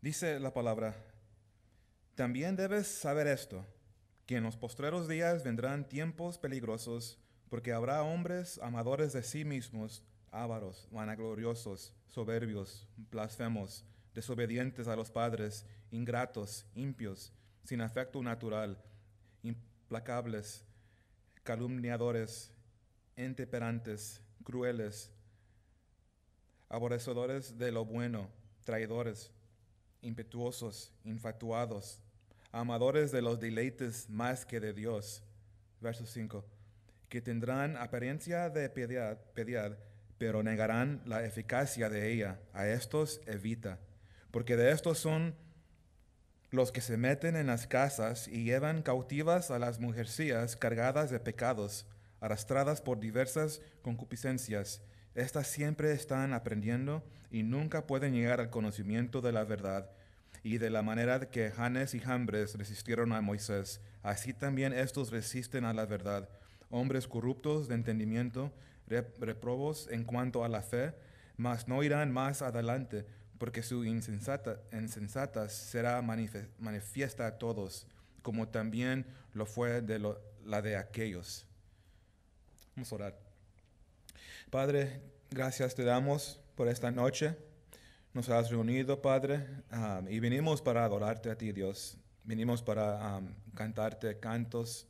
Dice la palabra, también debes saber esto, que en los postreros días vendrán tiempos peligrosos, porque habrá hombres amadores de sí mismos, ávaros, vanagloriosos, soberbios, blasfemos, desobedientes a los padres, ingratos, impios, sin afecto natural, implacables, calumniadores, intemperantes, crueles, aborrecedores de lo bueno, traidores, impetuosos, infatuados, amadores de los deleites más que de Dios. Verso 5. Que tendrán apariencia de piedad, pero negarán la eficacia de ella. A estos evita, porque de estos son los que se meten en las casas y llevan cautivas a las mujercillas cargadas de pecados, arrastradas por diversas concupiscencias. Estas siempre están aprendiendo y nunca pueden llegar al conocimiento de la verdad. Y de la manera que Janes y Jambres resistieron a Moisés, así también estos resisten a la verdad. Hombres corruptos de entendimiento, reprobos en cuanto a la fe, mas no irán más adelante, porque su insensatas será manifiesta a todos, como también lo fue la de aquellos. Vamos a orar. Padre, gracias te damos por esta noche. Nos has reunido, Padre, y venimos para adorarte a ti, Dios. Venimos para cantarte cantos.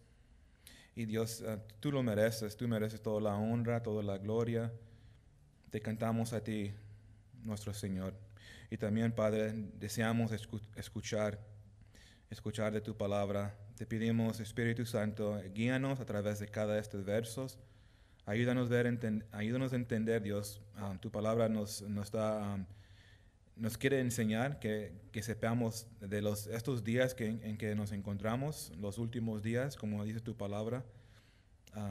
Y Dios, tú lo mereces, tú mereces toda la honra, toda la gloria. Te cantamos a ti, nuestro Señor. Y también, Padre, deseamos escuchar de tu palabra. Te pedimos, Espíritu Santo, guíanos a través de cada estos versos. Ayúdanos a entender, Dios. Tu palabra nos quiere enseñar que sepamos de estos días en que nos encontramos, los últimos días, como dice tu palabra.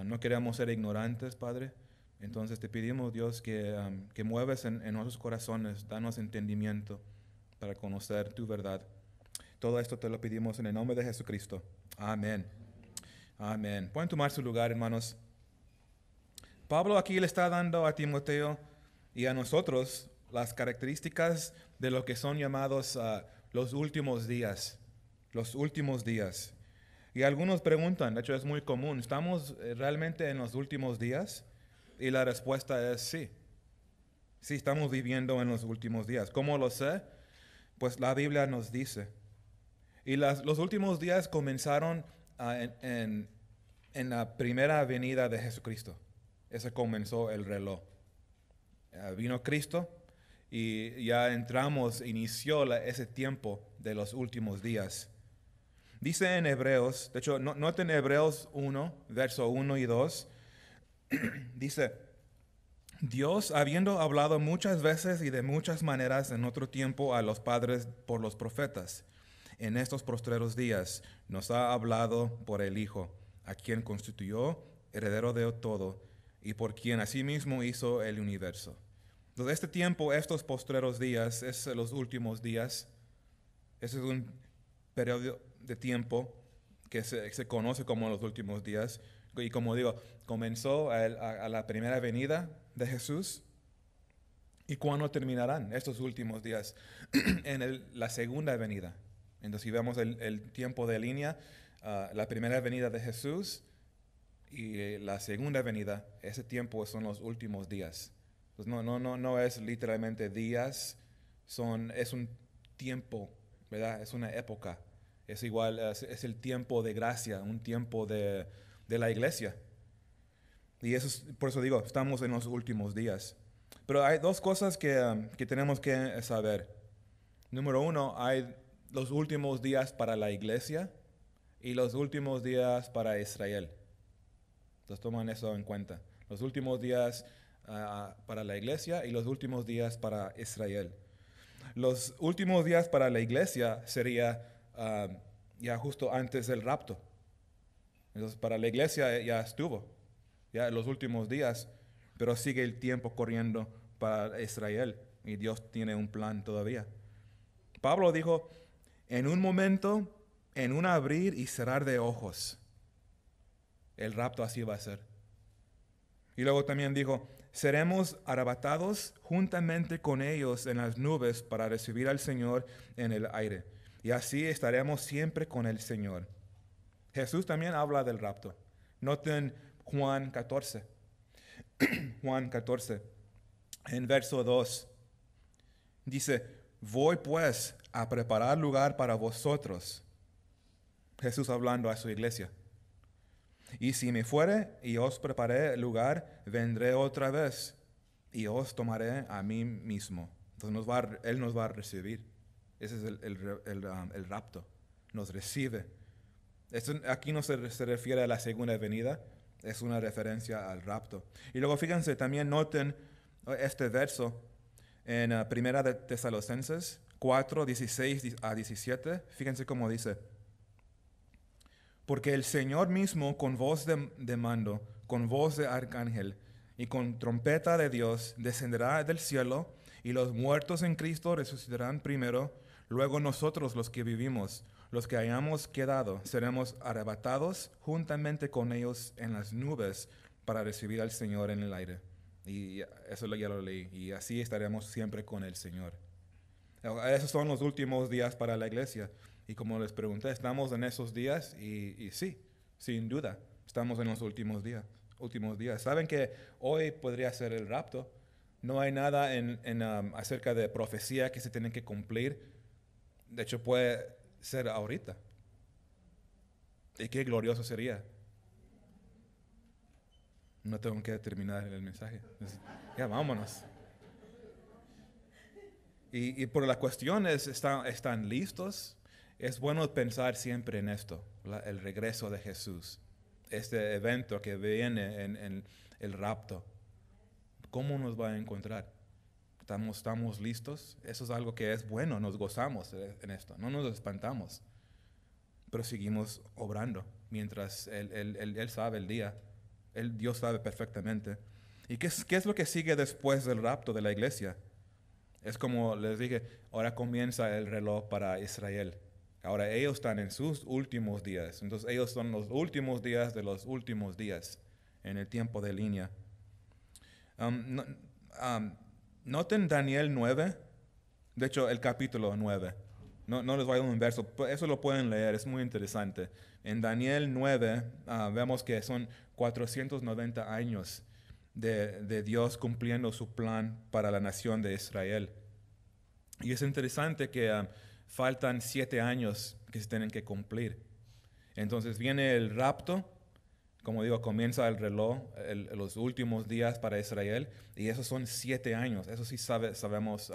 No queremos ser ignorantes, Padre. Entonces te pedimos, Dios, que mueves en nuestros corazones, danos entendimiento para conocer tu verdad. Todo esto te lo pedimos en el nombre de Jesucristo. Amén. Amén. Pueden tomar su lugar, hermanos. Pablo aquí le está dando a Timoteo y a nosotros las características de lo que son llamados los últimos días. Los últimos días. Y algunos preguntan, de hecho es muy común, ¿estamos realmente en los últimos días? Y la respuesta es sí. Sí, estamos viviendo en los últimos días. ¿Cómo lo sé? Pues la Biblia nos dice. Y los últimos días comenzaron en la primera venida de Jesucristo. Ese comenzó el reloj. Vino Cristo y ya inició ese tiempo de los últimos días. Dice en Hebreos, de hecho, noten Hebreos 1, verso 1 y 2, dice, Dios, habiendo hablado muchas veces y de muchas maneras en otro tiempo a los padres por los profetas, en estos postreros días nos ha hablado por el Hijo, a quien constituyó heredero de todo y por quien asimismo hizo el universo. Entonces, este tiempo, estos postreros días, es los últimos días. Ese es un periodo de tiempo que se conoce como los últimos días. Y como digo, comenzó a la primera venida de Jesús. ¿Y cuándo terminarán estos últimos días? En la segunda venida. Entonces, si vemos el tiempo de línea, la primera venida de Jesús y la segunda venida, ese tiempo son los últimos días. Entonces, no es literalmente días, es un tiempo, ¿verdad? Es una época. Es igual, es el tiempo de gracia, un tiempo de la iglesia. Y por eso digo, estamos en los últimos días. Pero hay dos cosas que tenemos que saber. Número uno, hay los últimos días para la iglesia y los últimos días para Israel. Entonces toman eso en cuenta. Los últimos días para la iglesia y los últimos días para Israel. Los últimos días para la iglesia sería ya justo antes del rapto. Entonces para la iglesia ya estuvo, ya en los últimos días, pero sigue el tiempo corriendo para Israel y Dios tiene un plan todavía. Pablo dijo, en un momento, en un abrir y cerrar de ojos, el rapto así va a ser. Y luego también dijo, seremos arrebatados juntamente con ellos en las nubes para recibir al Señor en el aire. Y así estaremos siempre con el Señor. Jesús también habla del rapto. Noten Juan 14. Juan 14, en verso 2. Dice, voy pues a preparar lugar para vosotros. Jesús hablando a su iglesia. Y si me fuere y os preparé lugar, vendré otra vez y os tomaré a mí mismo. Entonces Él nos va a recibir. Ese es el rapto. Nos recibe. Aquí no se refiere a la segunda venida, es una referencia al rapto. Y luego fíjense, también noten este verso en Primera de Tesalonicenses 4, 16 a 17. Fíjense cómo dice. Porque el Señor mismo con voz de mando, con voz de arcángel y con trompeta de Dios descenderá del cielo, y los muertos en Cristo resucitarán primero. Luego nosotros, los que vivimos, los que hayamos quedado, seremos arrebatados juntamente con ellos en las nubes para recibir al Señor en el aire. Y eso ya lo leí. Y así estaremos siempre con el Señor. Esos son los últimos días para la iglesia. Y como les pregunté, estamos en esos días y sí, sin duda, estamos en los últimos días. Saben que hoy podría ser el rapto. No hay nada acerca de profecía que se tiene que cumplir. De hecho, puede ser ahorita. Y qué glorioso sería. No tengo que terminar el mensaje. Ya, vámonos. Y por las cuestiones, ¿están listos? Es bueno pensar siempre en esto, el regreso de Jesús, este evento que viene en el rapto. ¿Cómo nos va a encontrar? ¿Estamos listos? Eso es algo que es bueno, nos gozamos en esto, no nos espantamos, pero seguimos obrando mientras Él sabe el día, Dios sabe perfectamente. ¿Y qué es lo que sigue después del rapto de la iglesia? Es como les dije, ahora comienza el reloj para Israel. Ahora ellos están en sus últimos días. Entonces ellos son los últimos días de los últimos días en el tiempo de línea. Noten Daniel 9, de hecho el capítulo 9. No les voy a dar un verso, eso lo pueden leer, es muy interesante. En Daniel 9 vemos que son 490 años de Dios cumpliendo su plan para la nación de Israel. Y es interesante que faltan 7 años que se tienen que cumplir. Entonces viene el rapto, como digo, comienza el reloj, los últimos días para Israel, y esos son 7 años, eso sí sabemos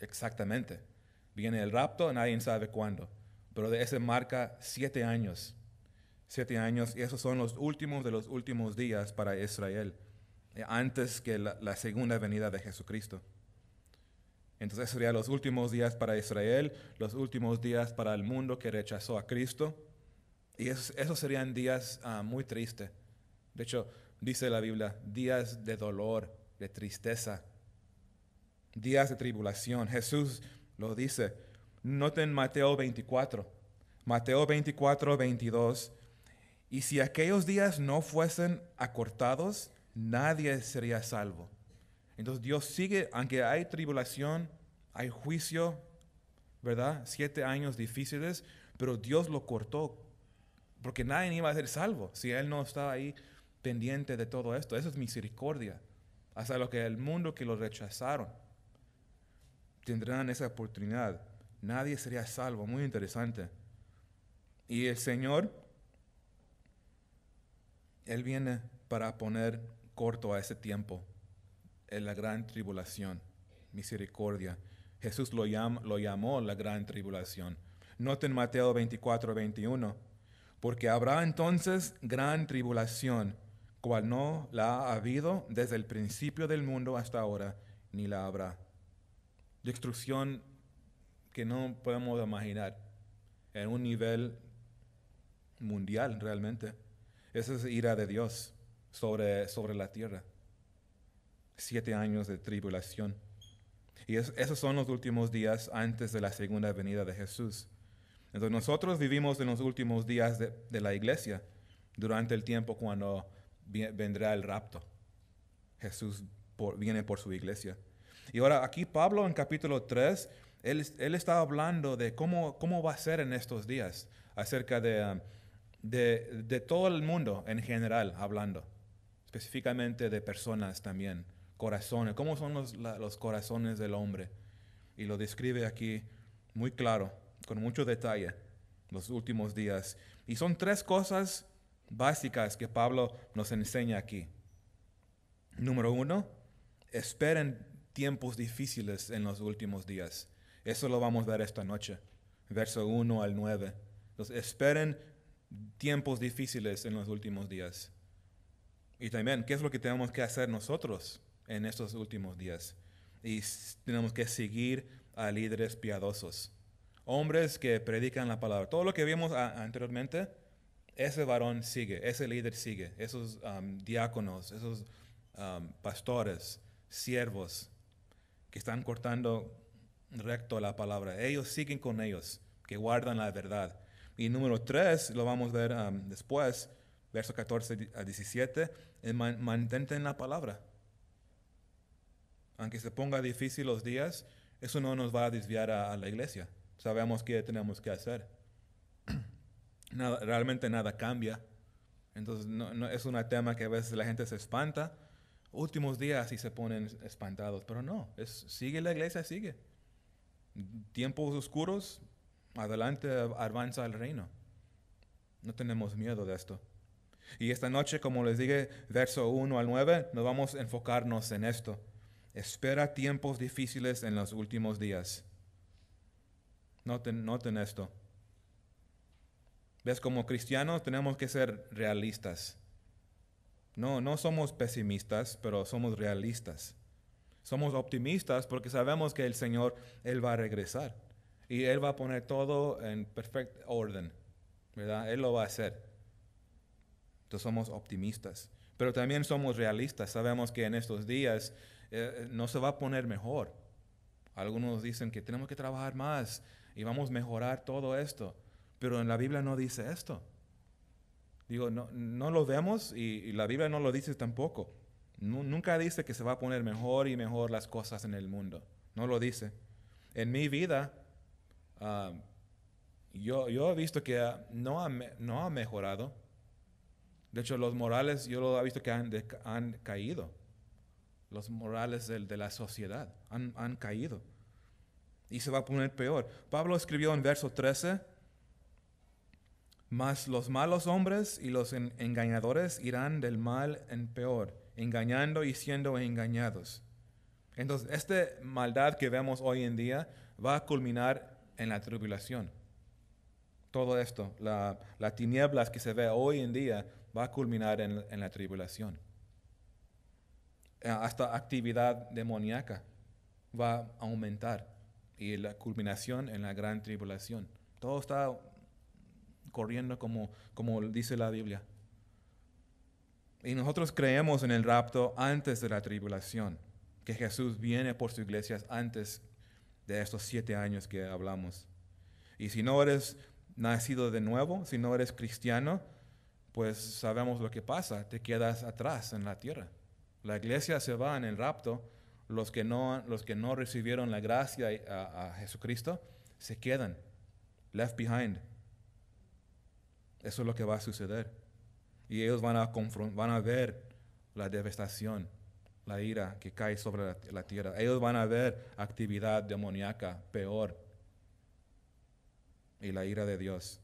exactamente. Viene el rapto, nadie sabe cuándo, pero de ese marca 7 años. 7 años, y esos son los últimos de los últimos días para Israel, antes que la segunda venida de Jesucristo. Entonces serían los últimos días para Israel, los últimos días para el mundo que rechazó a Cristo. Y esos serían días muy tristes. De hecho, dice la Biblia, días de dolor, de tristeza, días de tribulación. Jesús lo dice. Noten Mateo 24. Mateo 24, 22. Y si aquellos días no fuesen acortados, nadie sería salvo. Entonces Dios sigue, aunque hay tribulación, hay juicio, ¿verdad? 7 años difíciles, pero Dios lo cortó, porque nadie iba a ser salvo si Él no estaba ahí pendiente de todo esto. Eso es misericordia. Hasta lo que el mundo que lo rechazaron tendrán esa oportunidad. Nadie sería salvo, muy interesante. Y el Señor, Él viene para poner corto a ese tiempo. En la gran tribulación, misericordia. Jesús lo llamó la gran tribulación. Noten Mateo 24, 21. Porque habrá entonces gran tribulación, cual no la ha habido desde el principio del mundo hasta ahora, ni la habrá. Destrucción que no podemos imaginar en un nivel mundial realmente. Esa es ira de Dios sobre la tierra. 7 años de tribulación. Y esos son los últimos días antes de la segunda venida de Jesús. Entonces nosotros vivimos en los últimos días de la iglesia, durante el tiempo cuando vendrá el rapto. Jesús viene por su iglesia. Y ahora aquí Pablo en capítulo 3, él está hablando de cómo va a ser en estos días, acerca de todo el mundo en general, hablando, específicamente de personas también, corazones, cómo son los corazones del hombre. Y lo describe aquí muy claro, con mucho detalle, los últimos días. Y son tres cosas básicas que Pablo nos enseña aquí. Número 1, esperen tiempos difíciles en los últimos días. Eso lo vamos a ver esta noche, verso 1 al 9. Entonces, esperen tiempos difíciles en los últimos días. Y también, ¿qué es lo que tenemos que hacer nosotros en estos últimos días? Y tenemos que seguir a líderes piadosos, hombres que predican la palabra. Todo lo que vimos anteriormente, ese varón sigue, ese líder sigue, esos diáconos, esos pastores, siervos que están cortando recto la palabra. Ellos siguen con ellos, que guardan la verdad. Y número 3, lo vamos a ver después, verso 14 a 17, mantente en la palabra. Aunque se ponga difícil los días, eso no nos va a desviar a la iglesia. Sabemos qué tenemos que hacer. Realmente nada cambia. Entonces no, es un tema que a veces la gente se espanta. Últimos días y se ponen espantados, pero no, sigue la iglesia, sigue. Tiempos oscuros, adelante avanza el reino. No tenemos miedo de esto. Y esta noche, como les dije, verso 1 al 9, nos vamos a enfocarnos en esto. Espera tiempos difíciles en los últimos días. Noten esto. ¿Ves? Como cristianos tenemos que ser realistas. No somos pesimistas, pero somos realistas. Somos optimistas porque sabemos que el Señor, Él va a regresar. Y Él va a poner todo en perfecto orden, ¿verdad? Él lo va a hacer. Entonces somos optimistas. Pero también somos realistas. Sabemos que en estos días no se va a poner mejor. Algunos dicen que tenemos que trabajar más y vamos a mejorar todo esto. Pero en la Biblia no dice esto. Digo, no lo vemos y la Biblia no lo dice tampoco. Nunca dice que se va a poner mejor y mejor las cosas en el mundo. No lo dice. En mi vida, yo he visto que no ha mejorado. De hecho, los morales, yo lo he visto que han caído. Los morales de la sociedad han caído. Y se va a poner peor. Pablo escribió en verso 13, mas los malos hombres y los engañadores irán del mal en peor, engañando y siendo engañados. Entonces, esta maldad que vemos hoy en día va a culminar en la tribulación. Todo esto, la tinieblas que se ve hoy en día, va a culminar en la tribulación. Hasta actividad demoníaca va a aumentar y la culminación en la gran tribulación. Todo está corriendo como dice la Biblia. Y nosotros creemos en el rapto antes de la tribulación, que Jesús viene por sus iglesias antes de estos 7 años que hablamos. Y si no eres nacido de nuevo, si no eres cristiano, pues sabemos lo que pasa, te quedas atrás en la tierra. La iglesia se va en el rapto, los que no recibieron la gracia a Jesucristo se quedan, left behind. Eso es lo que va a suceder. Y ellos van a ver la devastación, la ira que cae sobre la tierra. Ellos van a ver actividad demoníaca peor y la ira de Dios.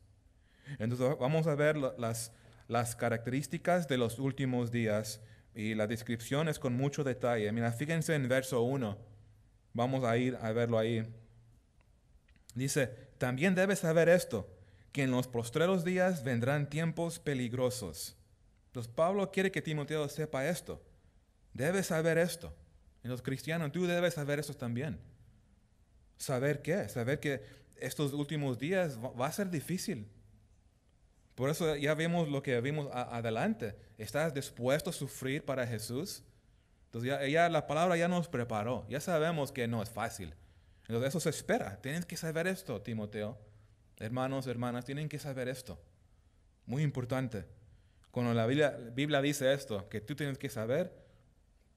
Entonces vamos a ver las características de los últimos días y la descripción es con mucho detalle. Mira, fíjense en verso 1. Vamos a ir a verlo ahí. Dice, también debes saber esto, que en los postreros días vendrán tiempos peligrosos. Entonces Pablo quiere que Timoteo sepa esto. Debes saber esto. En los cristianos, tú debes saber esto también. ¿Saber qué? Saber que estos últimos días va a ser difícil. Por eso ya vimos lo que vimos adelante. ¿Estás dispuesto a sufrir para Jesús? Entonces ya la palabra ya nos preparó. Ya sabemos que no es fácil. Entonces eso se espera. Tienes que saber esto, Timoteo. Hermanos, hermanas, tienen que saber esto. Muy importante. Cuando la Biblia dice esto, que tú tienes que saber,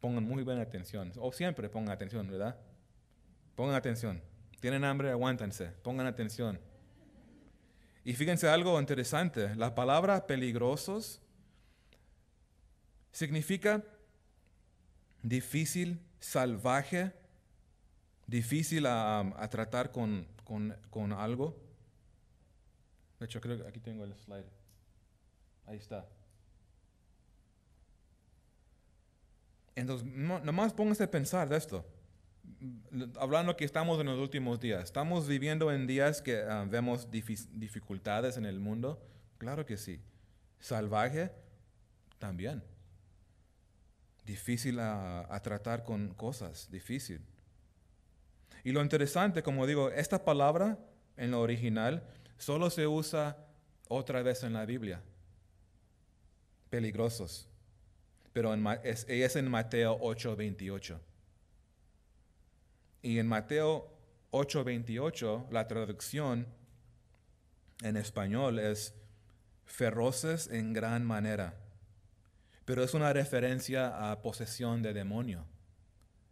pongan muy buena atención. O siempre pongan atención, ¿verdad? Pongan atención. Tienen hambre, aguántense. Pongan atención. Y fíjense algo interesante. La palabra peligrosos significa difícil, salvaje, difícil a tratar con algo. De hecho, creo que aquí tengo el slide. Ahí está. Entonces, nomás pónganse a pensar de esto. Hablando que estamos en los últimos días. ¿Estamos viviendo en días que vemos dificultades en el mundo? Claro que sí. Salvaje, también. Difícil a tratar con cosas, difícil. Y lo interesante, como digo, esta palabra en lo original solo se usa otra vez en la Biblia. Peligrosos. Pero es en Mateo 8:28. Y en Mateo 8:28, la traducción en español es feroces en gran manera. Pero es una referencia a posesión de demonio.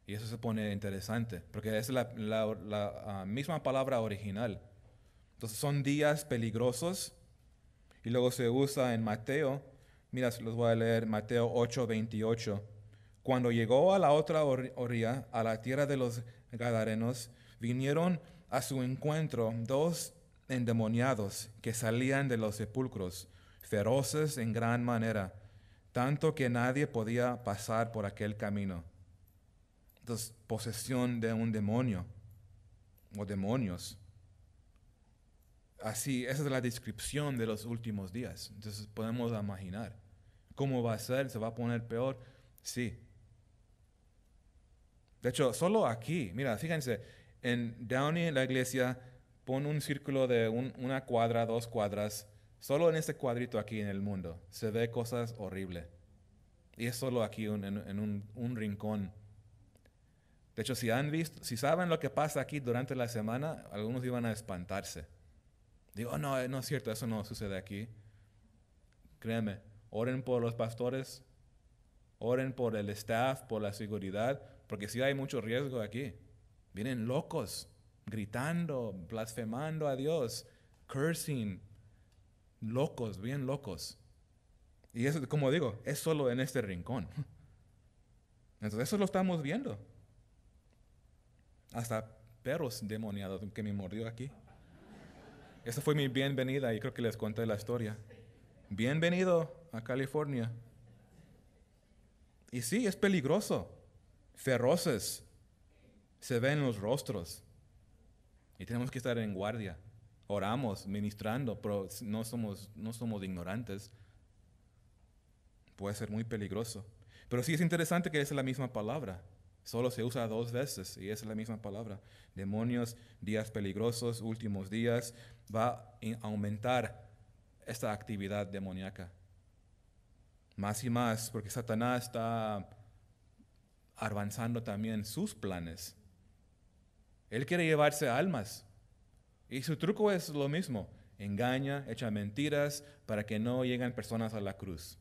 Y eso se pone interesante, porque es la misma palabra original. Entonces son días peligrosos. Y luego se usa en Mateo. Mira, los voy a leer, Mateo 8:28. Cuando llegó a la otra orilla, a la tierra de los Gadarenos, vinieron a su encuentro dos endemoniados que salían de los sepulcros, feroces en gran manera, tanto que nadie podía pasar por aquel camino. Entonces, posesión de un demonio o demonios. Así, esa es la descripción de los últimos días. Entonces podemos imaginar cómo va a ser, se va a poner peor. Sí. De hecho, solo aquí, mira, fíjense, en Downey, en la iglesia, pon un círculo de una cuadra, 2 cuadras, solo en este cuadrito aquí en el mundo, se ve cosas horribles. Y es solo aquí en un rincón. De hecho, si saben lo que pasa aquí durante la semana, algunos iban a espantarse. Digo, no, no es cierto, eso no sucede aquí. Créeme, oren por los pastores, oren por el staff, por la seguridad, porque sí hay mucho riesgo aquí. Vienen locos, gritando, blasfemando a Dios, cursing, locos, bien locos. Y eso, como digo, es solo en este rincón. Entonces eso lo estamos viendo. Hasta perros demoniados que me mordió aquí. Esa fue mi bienvenida y creo que les conté la historia. Bienvenido a California. Y sí, es peligroso. Feroces. Se ven los rostros. Y tenemos que estar en guardia. Oramos, ministrando, pero no somos ignorantes. Puede ser muy peligroso. Pero sí es interesante que es la misma palabra. Solo se usa 2 veces y es la misma palabra. Demonios, días peligrosos, últimos días. Va a aumentar esta actividad demoníaca. Más y más, porque Satanás está avanzando también sus planes. Él quiere llevarse almas. Y su truco es lo mismo. Engaña, echa mentiras para que no lleguen personas a la cruz.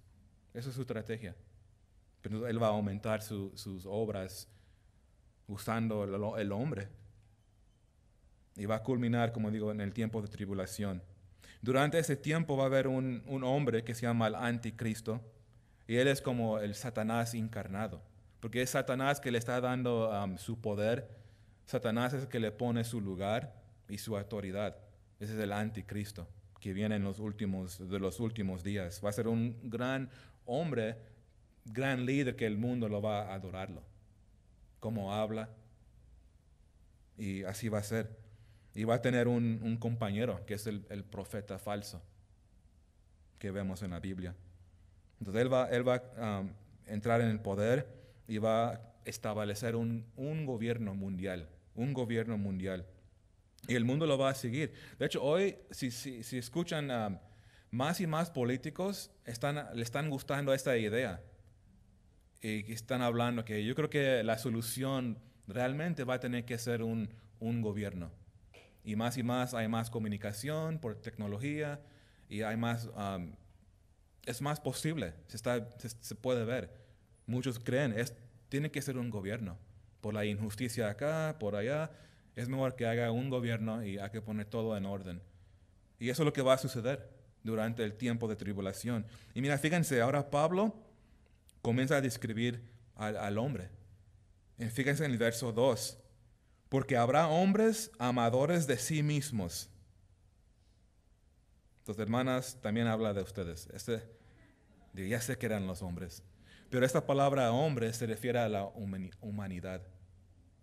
Esa es su estrategia. Pero él va a aumentar sus obras usando el hombre. Y va a culminar, como digo, en el tiempo de tribulación. Durante ese tiempo va a haber un hombre que se llama el Anticristo. Y él es como el Satanás encarnado. Porque es Satanás que le está dando su poder. Satanás es el que le pone su lugar y su autoridad. Ese es el Anticristo que viene de los últimos días. Va a ser un gran hombre, gran líder que el mundo lo va a adorarlo. Cómo habla. Y así va a ser. Y va a tener un compañero que es el profeta falso que vemos en la Biblia. Entonces él va a entrar en el poder y va a establecer un gobierno mundial. Un gobierno mundial. Y el mundo lo va a seguir. De hecho, hoy, si escuchan más y más políticos, le están gustando esta idea. Y están hablando que yo creo que la solución realmente va a tener que ser un gobierno. Y más hay más comunicación por tecnología y hay más, es más posible, se puede ver. Muchos creen, Tiene que ser un gobierno. Por la injusticia acá, por allá, es mejor que haga un gobierno y hay que poner todo en orden. Y eso es lo que va a suceder durante el tiempo de tribulación. Y mira, fíjense, ahora Pablo comienza a describir al hombre. Y fíjense en el verso 2. Porque habrá hombres amadores de sí mismos. Tus hermanas también habla de ustedes. Ya sé que eran los hombres. Pero esta palabra hombre se refiere a la humanidad.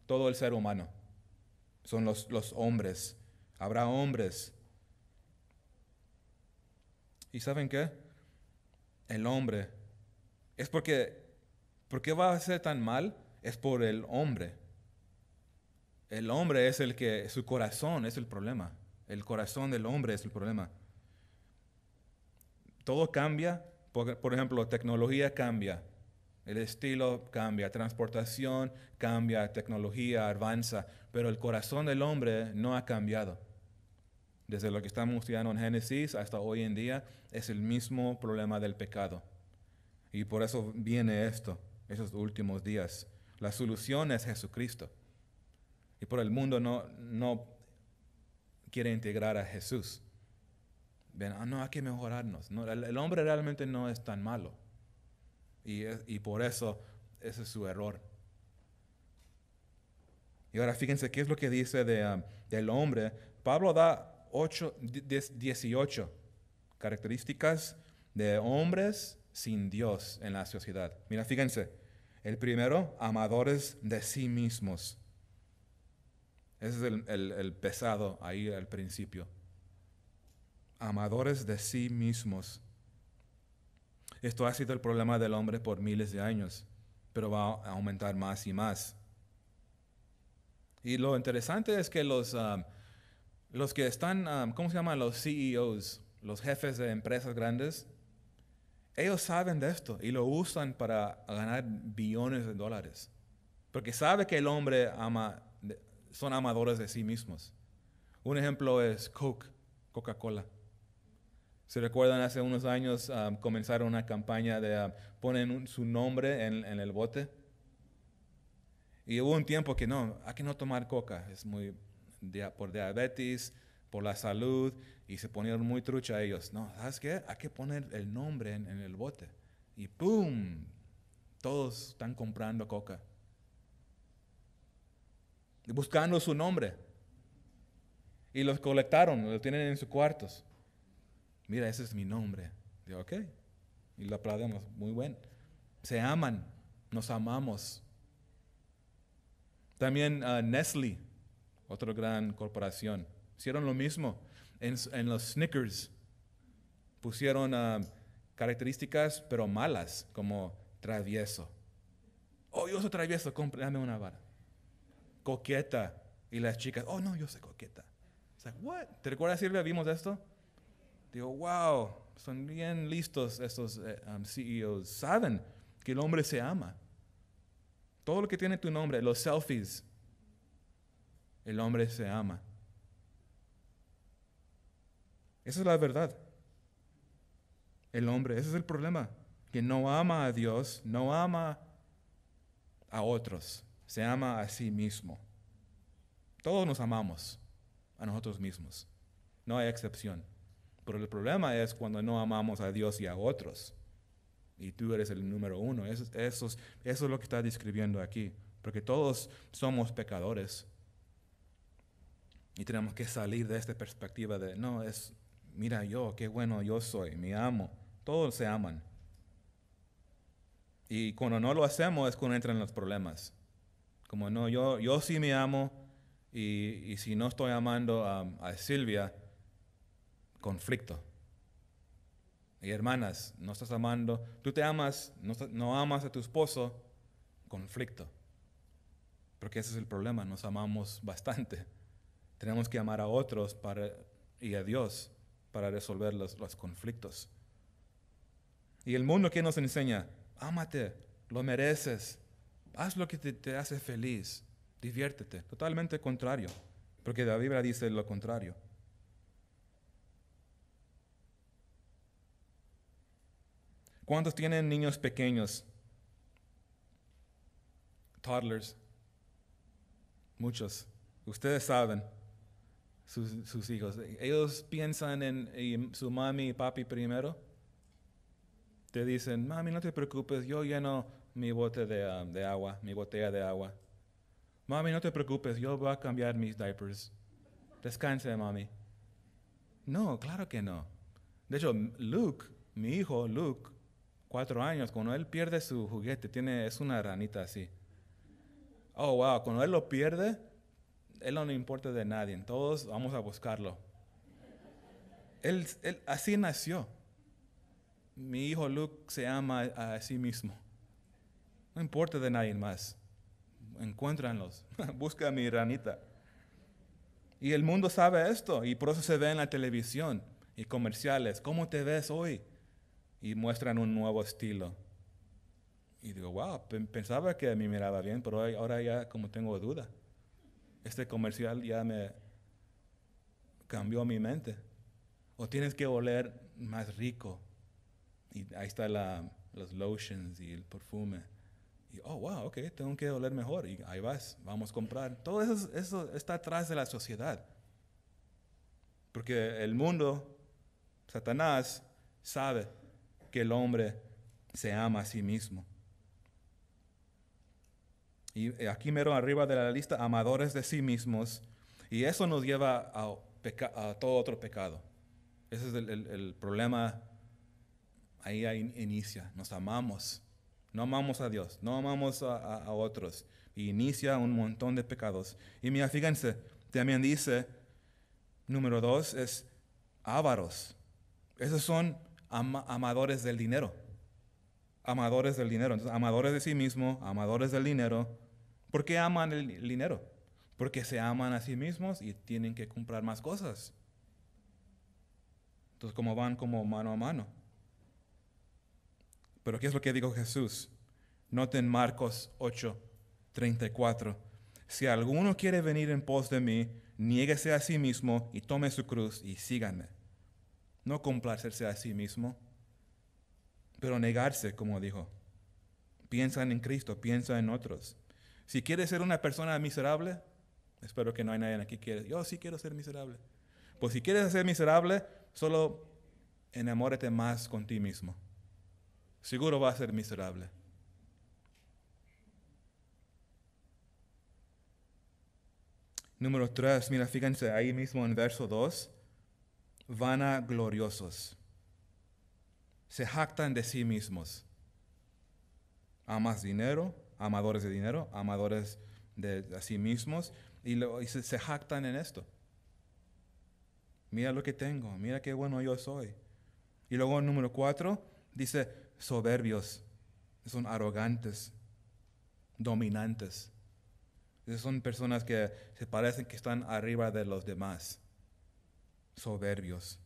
Todo el ser humano. Son los hombres. Habrá hombres. ¿Y saben qué? El hombre. Es ¿por qué va a ser tan mal? Es por el hombre. El hombre es el que, su corazón es el problema. El corazón del hombre es el problema. Todo cambia. Por ejemplo, tecnología cambia. El estilo cambia, transportación cambia, tecnología avanza, pero el corazón del hombre no ha cambiado. Desde lo que estamos estudiando en Génesis hasta hoy en día es el mismo problema del pecado. Y por eso viene esos últimos días. La solución es Jesucristo. Y por el mundo no quiere integrar a Jesús. Ven, no, hay que mejorarnos. No, el hombre realmente no es tan malo. Y por eso ese es su error. Y ahora fíjense qué es lo que dice del hombre. Pablo da 18 características de hombres sin Dios en la sociedad. Mira, fíjense. El primero, amadores de sí mismos. Ese es el pesado ahí al principio. Amadores de sí mismos. Esto ha sido el problema del hombre por miles de años, pero va a aumentar más y más. Y lo interesante es que los que están, ¿cómo se llaman? Los CEOs, los jefes de empresas grandes, ellos saben de esto y lo usan para ganar billones de dólares. Porque sabe que el hombre son amadores de sí mismos. Un ejemplo es Coca-Cola. ¿Se recuerdan? Hace unos años comenzaron una campaña de ponen su nombre en el bote. Y hubo un tiempo que no, hay que no tomar coca. Es muy por diabetes, por la salud. Y se ponieron muy trucha ellos. No, ¿sabes qué? Hay que poner el nombre en el bote. Y ¡pum! Todos están comprando coca. Buscando su nombre. Y los colectaron, lo tienen en sus cuartos. Mira, ese es mi nombre. Digo, ok. Y lo aplaudimos. Muy bien. Se aman. Nos amamos. También Nestlé, otra gran corporación, hicieron lo mismo. En los Snickers pusieron características, pero malas, como travieso. Oh, yo soy travieso, dame una vara. Coqueta. Y las chicas, oh, no, yo soy coqueta. It's like, what? ¿Te recuerdas, Silvia, vimos esto? Digo, wow, son bien listos estos CEOs. Saben que el hombre se ama. Todo lo que tiene tu nombre, los selfies, el hombre se ama. Esa es la verdad. El hombre, ese es el problema. Que no ama a Dios, no ama a otros, se ama a sí mismo. Todos nos amamos a nosotros mismos. No hay excepción. Pero el problema es cuando no amamos a Dios y a otros. Y tú eres el número uno. Eso es lo que está describiendo aquí. Porque todos somos pecadores. Y tenemos que salir de esta perspectiva de, no, mira yo, qué bueno yo soy, me amo. Todos se aman. Y cuando no lo hacemos es cuando entran los problemas. Como no, yo sí me amo. Y si no estoy amando a Silvia, conflicto. Y hermanas, no estás amando, tú te amas, no amas a tu esposo, conflicto. Porque ese es el problema, nos amamos bastante. Tenemos que amar a otros y a Dios para resolver los conflictos. Y el mundo que nos enseña, ámate, lo mereces, haz lo que te hace feliz, diviértete. Totalmente contrario, porque la Biblia dice lo contrario. ¿Cuántos tienen niños pequeños? toddlers, muchos. Ustedes saben, sus hijos. Ellos piensan en su mami y papi primero. Te dicen, mami, no te preocupes, yo lleno mi bote de agua, mi botella de agua. Mami, no te preocupes, yo voy a cambiar mis diapers. Descanse, mami. No, claro que no. De hecho, Luke, mi hijo Luke, 4 años, cuando él pierde su juguete, es una ranita así. Oh, wow, cuando él lo pierde, él no le importa de nadie. Todos vamos a buscarlo. Él así nació. Mi hijo Luke se ama a sí mismo. No importa de nadie más. Encuéntranlos. Busca a mi ranita. Y el mundo sabe esto. Y por eso se ve en la televisión y comerciales. ¿Cómo te ves hoy? Y muestran un nuevo estilo. Y digo, wow, pensaba que me miraba bien, pero ahora ya como tengo duda. Este comercial ya me cambió mi mente. O tienes que oler más rico. Y ahí está los lotions y el perfume. Y, oh, wow, ok, tengo que oler mejor. Y ahí vamos a comprar. Todo eso está atrás de la sociedad. Porque el mundo, Satanás, sabe que el hombre se ama a sí mismo. Y aquí mero arriba de la lista, amadores de sí mismos. Y eso nos lleva a todo otro pecado. Ese es el problema. Ahí inicia. Nos amamos. No amamos a Dios. No amamos a otros. Y inicia un montón de pecados. Y mira, fíjense, también dice, número 2, es ávaros. Esos son amadores del dinero. Amadores del dinero. Entonces, amadores de sí mismo, amadores del dinero. ¿Por qué aman el dinero? Porque se aman a sí mismos y tienen que comprar más cosas. Entonces, como van como mano a mano. Pero ¿qué es lo que dijo Jesús? Noten Marcos 8:34. Si alguno quiere venir en pos de mí, niéguese a sí mismo y tome su cruz y síganme. No complacerse a sí mismo, pero negarse, como dijo. Piensa en Cristo, piensa en otros. Si quieres ser una persona miserable, espero que no hay nadie aquí que quiera, yo sí quiero ser miserable. Pues si quieres ser miserable, solo enamórate más con ti mismo. Seguro va a ser miserable. Número 3, mira, fíjense ahí mismo en verso 2, vanagloriosos. Se jactan de sí mismos. Amas dinero, amadores de dinero, amadores de sí mismos, y se jactan en esto. Mira lo que tengo, mira qué bueno yo soy. Y luego número 4, dice soberbios, son arrogantes, dominantes. Esas son personas que se parecen que están arriba de los demás, soberbios.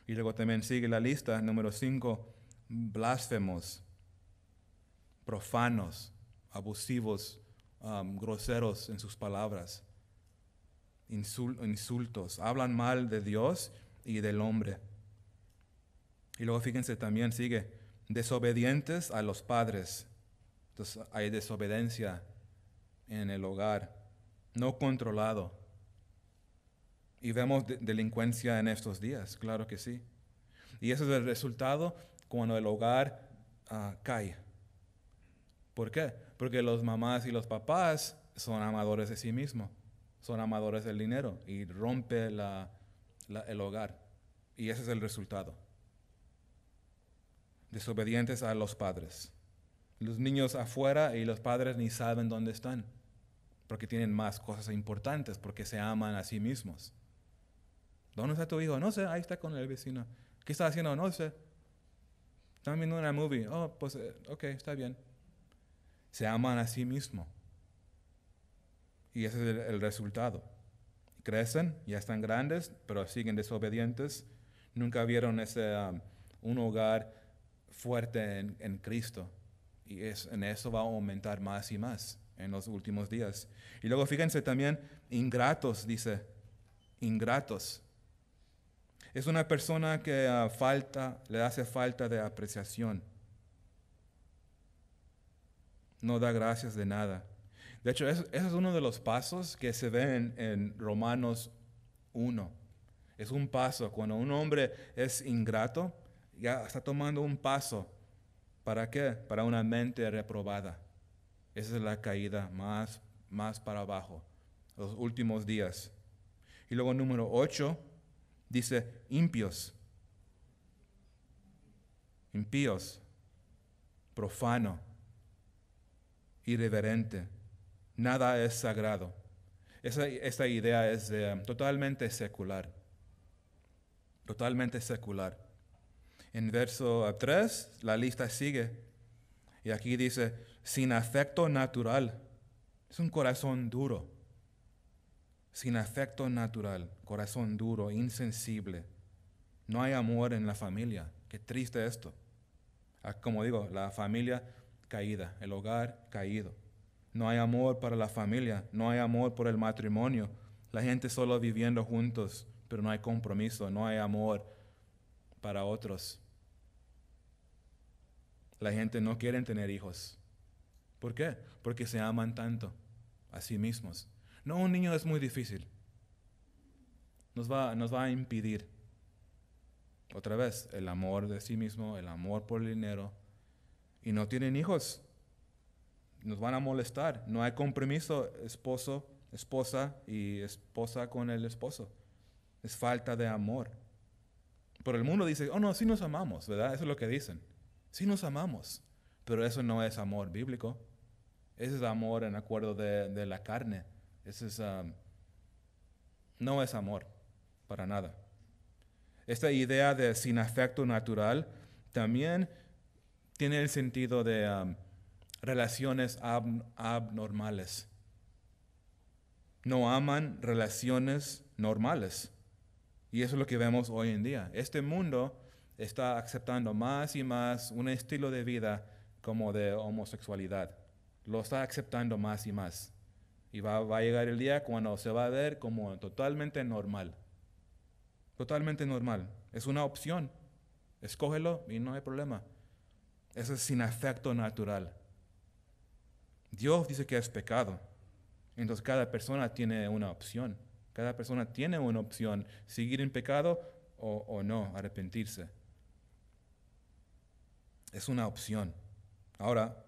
Y luego también sigue la lista, número 5, blasfemos, profanos, abusivos, groseros en sus palabras, insultos, hablan mal de Dios y del hombre. Y luego fíjense también sigue, desobedientes a los padres. Entonces hay desobediencia en el hogar, no controlado. Y vemos delincuencia en estos días, claro que sí. Y ese es el resultado cuando el hogar cae. ¿Por qué? Porque los mamás y los papás son amadores de sí mismos, son amadores del dinero y rompe el hogar. Y ese es el resultado. Desobedientes a los padres. Los niños afuera y los padres ni saben dónde están, porque tienen más cosas importantes, porque se aman a sí mismos. ¿Dónde está tu hijo? No sé, ahí está con el vecino. ¿Qué está haciendo? No sé. Están viendo una movie. Oh, pues, ok, está bien. Se aman a sí mismos. Y ese es el resultado. Crecen, ya están grandes, pero siguen desobedientes. Nunca vieron un hogar fuerte en Cristo. Y en eso va a aumentar más y más en los últimos días. Y luego fíjense también, ingratos, dice, ingratos. Es una persona que le hace falta de apreciación. No da gracias de nada. De hecho, ese es uno de los pasos que se ve en Romanos 1. Es un paso. Cuando un hombre es ingrato, ya está tomando un paso. ¿Para qué? Para una mente reprobada. Esa es la caída más para abajo, los últimos días. Y luego número 8 dice impíos, profano, irreverente. Nada es sagrado. Esta idea es totalmente secular. Totalmente secular. En verso 3, la lista sigue. Y aquí dice, sin afecto natural. Es un corazón duro. Sin afecto natural, corazón duro, insensible. No hay amor en la familia. Qué triste esto. Como digo, la familia caída, el hogar caído. No hay amor para la familia, no hay amor por el matrimonio. La gente solo viviendo juntos, pero no hay compromiso, no hay amor para otros. La gente no quiere tener hijos. ¿Por qué? Porque se aman tanto a sí mismos. No, un niño es muy difícil. Nos va a impedir. Otra vez, el amor de sí mismo, el amor por el dinero. Y no tienen hijos. Nos van a molestar. No hay compromiso esposa y esposa con el esposo. Es falta de amor. Pero el mundo dice, oh no, sí nos amamos, ¿verdad? Eso es lo que dicen. Sí nos amamos. Pero eso no es amor bíblico. Ese es amor en acuerdo de la carne. Ese es, no es amor, para nada. Esta idea de sin afecto natural también tiene el sentido de relaciones abnormales. No aman relaciones normales. Y eso es lo que vemos hoy en día. Este mundo está aceptando más y más un estilo de vida como de homosexualidad. Lo está aceptando más y más. Y va a llegar el día cuando se va a ver como totalmente normal. Totalmente normal. Es una opción. Escógelo y no hay problema. Eso es sin afecto natural. Dios dice que es pecado. Entonces cada persona tiene una opción. Cada persona tiene una opción. Seguir en pecado o no, arrepentirse. Es una opción. Ahora,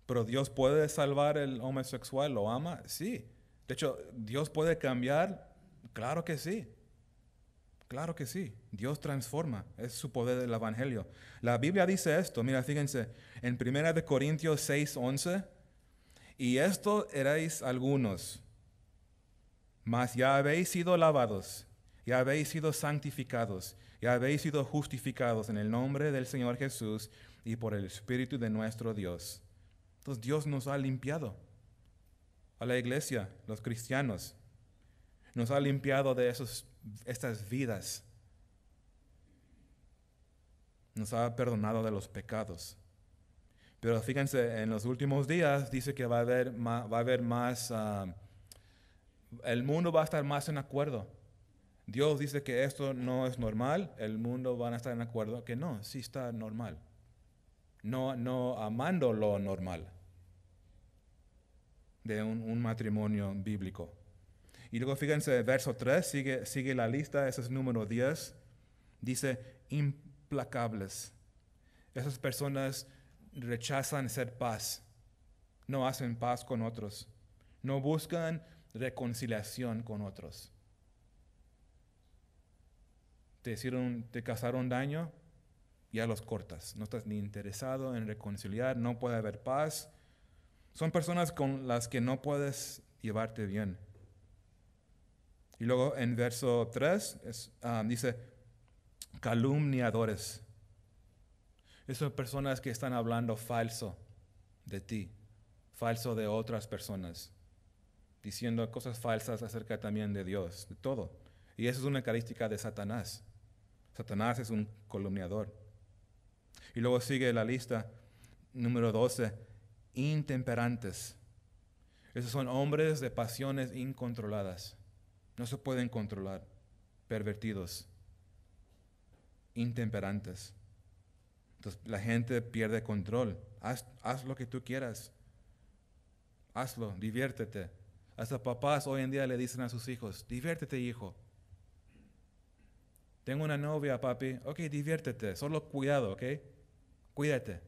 ¿pero Dios puede salvar el homosexual? ¿Lo ama? Sí. De hecho, ¿Dios puede cambiar? Claro que sí. Claro que sí. Dios transforma. Es su poder del Evangelio. La Biblia dice esto. Mira, fíjense. En 1 Corintios 6:11. Y esto erais algunos. Mas ya habéis sido lavados. Ya habéis sido santificados. Ya habéis sido justificados en el nombre del Señor Jesús y por el Espíritu de nuestro Dios. Entonces Dios nos ha limpiado. A la iglesia, los cristianos. Nos ha limpiado de estas vidas. Nos ha perdonado de los pecados. Pero fíjense, en los últimos días dice que va a haber más, el mundo va a estar más en acuerdo. Dios dice que esto no es normal, el mundo va a estar en acuerdo que no, sí está normal. No amando lo normal de un matrimonio bíblico. Y luego fíjense, verso 3, sigue la lista, ese es número 10. Dice, implacables. Esas personas rechazan ser paz. No hacen paz con otros. No buscan reconciliación con otros. Te causaron daño, ya los cortas. No estás ni interesado en reconciliar, no puede haber paz. Son personas con las que no puedes llevarte bien. Y luego en verso 3 dice, calumniadores. Esas son personas que están hablando falso de ti, falso de otras personas, diciendo cosas falsas acerca también de Dios, de todo. Y eso es una característica de Satanás. Satanás es un calumniador. Y luego sigue la lista, número 12, intemperantes. Esos son hombres de pasiones incontroladas. No se pueden controlar, pervertidos, intemperantes. Entonces la gente pierde control. Haz lo que tú quieras. hazlo, diviértete. Hasta papás hoy en día le dicen a sus hijos, diviértete, hijo. Tengo una novia, papi. Ok, diviértete, solo cuidado, ok. Cuídate.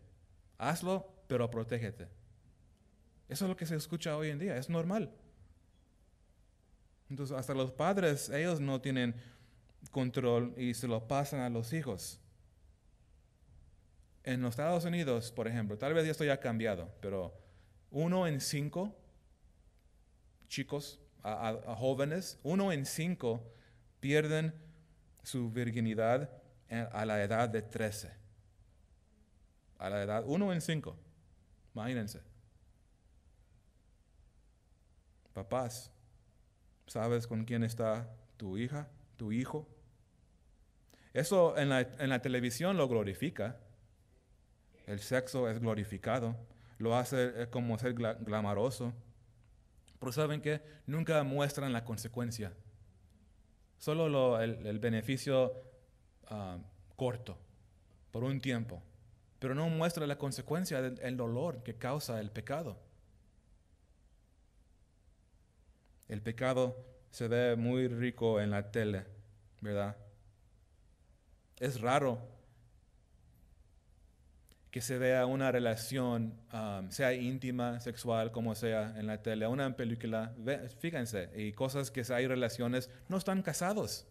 Hazlo, pero protégete. Eso es lo que se escucha hoy en día, es normal. Entonces, hasta los padres, ellos no tienen control y se lo pasan a los hijos. En los Estados Unidos, por ejemplo, tal vez esto ya ha cambiado, pero 1 en 5 chicos, a jóvenes, 1 en 5 pierden su virginidad a la edad de 13. A la edad 1 en 5. Imagínense. Papás, ¿sabes con quién está tu hija, tu hijo? Eso en la televisión lo glorifica. El sexo es glorificado. Lo hace como ser glamoroso. Pero ¿saben qué? Nunca muestran la consecuencia. Solo el beneficio corto, por un tiempo. Pero no muestra la consecuencia del dolor que causa el pecado. El pecado se ve muy rico en la tele, ¿verdad? Es raro que se vea una relación, sea íntima, sexual, como sea, en la tele, una película. Fíjense, y cosas que hay relaciones, no están casados.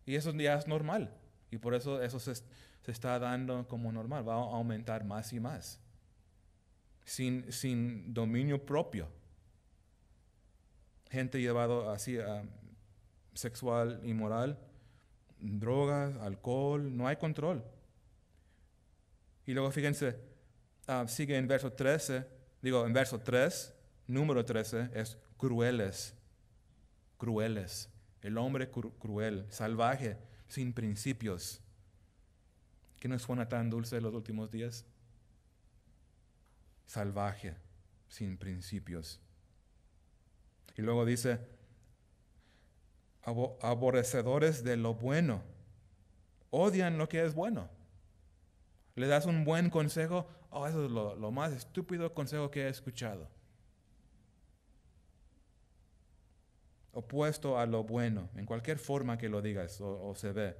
Y eso ya es normal. Y por eso se está dando como normal. Va a aumentar más y más. Sin dominio propio. Gente llevado así a sexual, inmoral, drogas, alcohol, no hay control. Y luego fíjense, sigue en verso 13, en verso 3, número 13, es crueles. Crueles. El hombre cruel, salvaje, sin principios. ¿Qué nos suena tan dulce en los últimos días? Salvaje, sin principios. Y luego dice, aborrecedores de lo bueno, odian lo que es bueno. Le das un buen consejo, eso es lo más estúpido consejo que he escuchado. Opuesto a lo bueno, en cualquier forma que lo digas o se ve.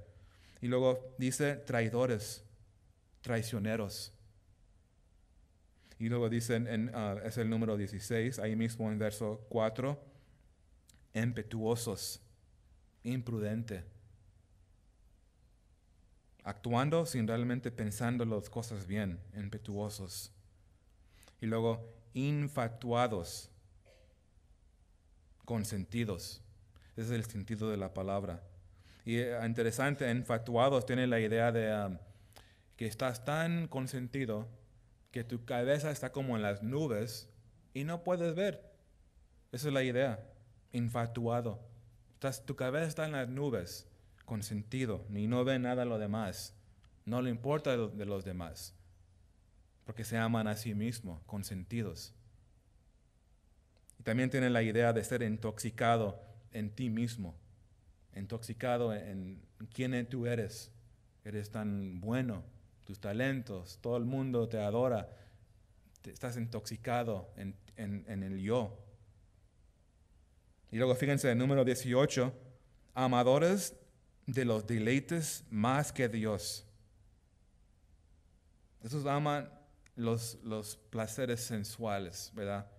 Y luego dice traidores, traicioneros. Y luego dice, es el número 16, ahí mismo en verso 4, impetuosos, imprudente. Actuando sin realmente pensando las cosas bien, impetuosos. Y luego infatuados, consentidos. Ese es el sentido de la palabra. Y interesante, infatuados tiene la idea de que estás tan consentido que tu cabeza está como en las nubes y no puedes ver. Esa es la idea, infatuado. Tu cabeza está en las nubes, consentido, y no ve nada de lo demás. No le importa de los demás, porque se aman a sí mismos, consentidos. Y también tiene la idea de ser intoxicado en ti mismo, intoxicado en quién tú eres. Eres tan bueno, tus talentos, todo el mundo te adora, estás intoxicado en el yo. Y luego fíjense el número 18, amadores de los deleites más que Dios. Esos aman los placeres sensuales, ¿verdad?